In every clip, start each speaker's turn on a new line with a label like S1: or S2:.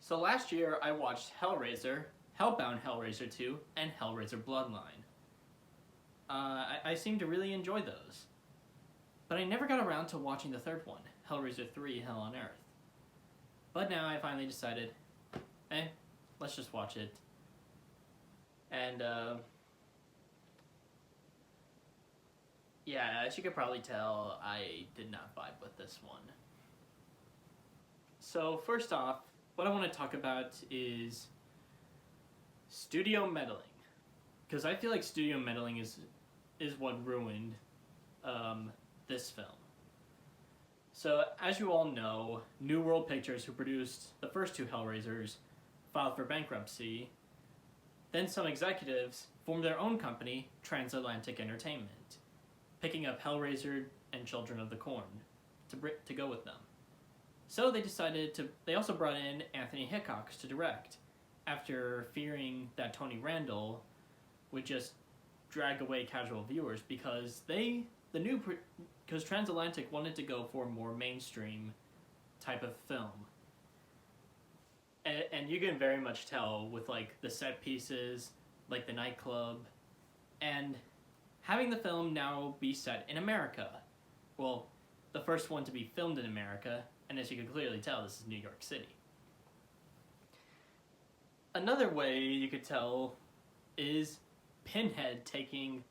S1: So last year I watched Hellraiser, Hellbound Hellraiser 2, and Hellraiser Bloodline. I seem to really enjoy those. But I never got around to watching the third one, Hellraiser 3, Hell on Earth. But now I finally decided, let's just watch it. And, yeah, as you could probably tell, I did not vibe with this one. So first off, what I want to talk about is studio meddling. Because I feel like studio meddling is what ruined this film. So, as you all know, New World Pictures, who produced the first two Hellraisers, filed for bankruptcy. Then some executives formed their own company, Transatlantic Entertainment, picking up Hellraiser and Children of the Corn to go with them. So they also brought in Anthony Hickox to direct, after fearing that Tony Randall would just drag away casual viewers because Transatlantic wanted to go for a more mainstream type of film. And you can very much tell with like the set pieces, like the nightclub, and having the film now be set in America. Well, the first one to be filmed in America, and as you can clearly tell, this is New York City. Another way you could tell is Pinhead taking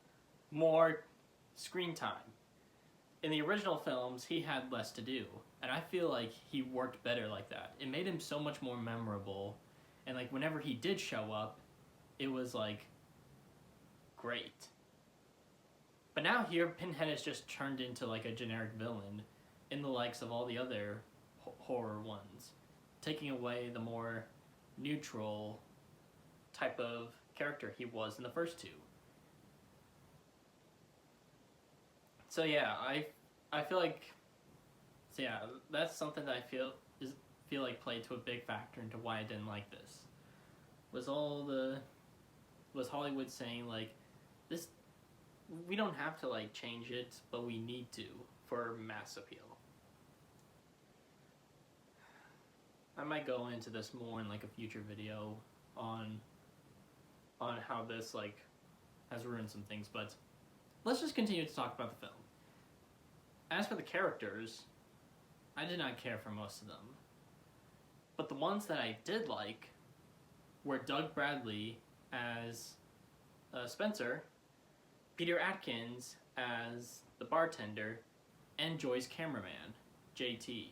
S1: more screen time. In the original films, he had less to do, and I feel like he worked better like that. It made him so much more memorable, and like whenever he did show up, it was like great. But now here, Pinhead is just turned into like a generic villain in the likes of all the other horror ones, taking away the more neutral type of character he was in the first two. So yeah, I feel like, so yeah, that's something that I feel like played to a big factor into why I didn't like this. Was Hollywood saying like, this, we don't have to like change it, but we need to for mass appeal. I might go into this more in like a future video on how this like has ruined some things, but let's just continue to talk about the film. As for the characters, I did not care for most of them. But the ones that I did like were Doug Bradley as Spencer, Peter Atkins as the bartender, and Joy's cameraman, JT.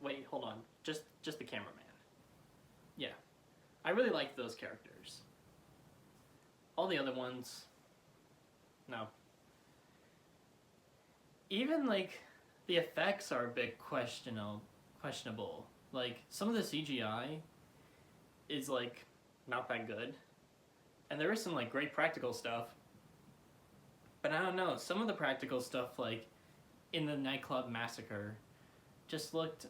S1: Wait, hold on. Just the cameraman. Yeah. I really liked those characters. All the other ones, no. Even like the effects are a bit questionable. Like some of the CGI is like not that good, and there is some like great practical stuff. But I don't know. Some of the practical stuff, like in the nightclub massacre, just looked,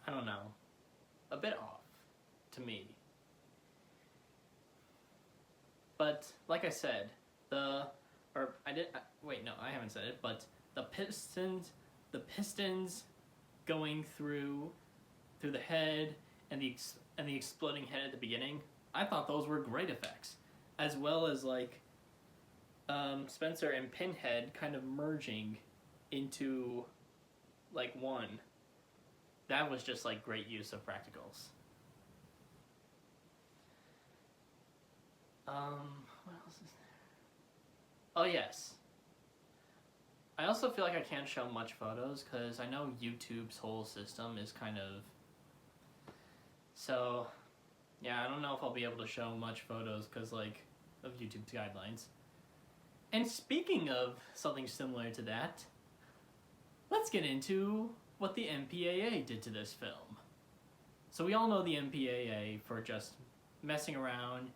S1: I don't know, a bit off to me. But like I said, I haven't said it, but the pistons going through the head and the exploding head at the beginning, I thought those were great effects, as well as like Spencer and Pinhead kind of merging into like one. That was just like great use of practicals. What else is there? Oh yes. I also feel like I can't show much photos because I know YouTube's whole system is kind of... So, yeah, I don't know if I'll be able to show much photos because like of YouTube's guidelines. And speaking of something similar to that, let's get into what the MPAA did to this film. So we all know the MPAA for just messing around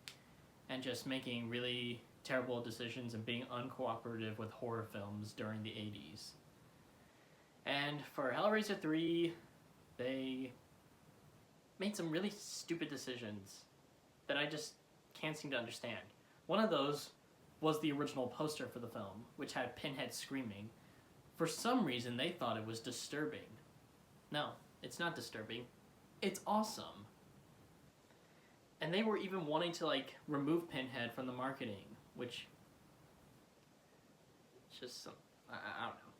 S1: and just making really terrible decisions and being uncooperative with horror films during the 80s. And for Hellraiser 3, they made some really stupid decisions that I just can't seem to understand. One of those was the original poster for the film, which had Pinhead screaming. For some reason, they thought it was disturbing. No, It's not disturbing. It's awesome. And they were even wanting to like remove Pinhead from the marketing, which it's just some, I don't know.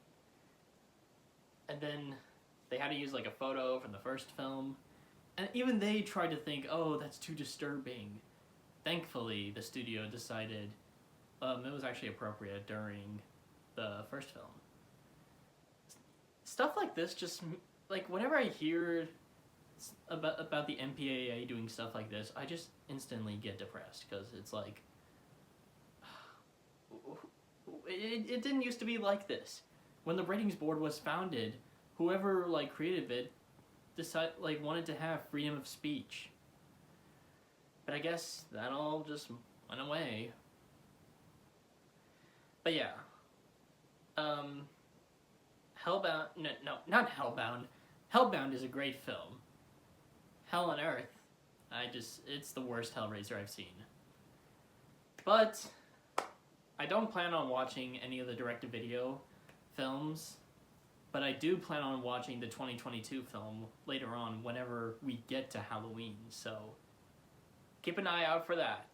S1: And then they had to use like a photo from the first film, and even they tried to think, oh, that's too disturbing. Thankfully, the studio decided it was actually appropriate during the first film. Stuff like this just, like, whenever I hear about the MPAA doing stuff like this, I just instantly get depressed, because it's like, it didn't used to be like this. When the ratings board was founded, whoever like created it wanted to have freedom of speech. But I guess that all just went away. But yeah. Hellbound, no, not Hellbound. Hellbound is a great film. Hell on Earth, it's the worst Hellraiser I've seen. But I don't plan on watching any of the direct-to-video films, but I do plan on watching the 2022 film later on whenever we get to Halloween, so keep an eye out for that.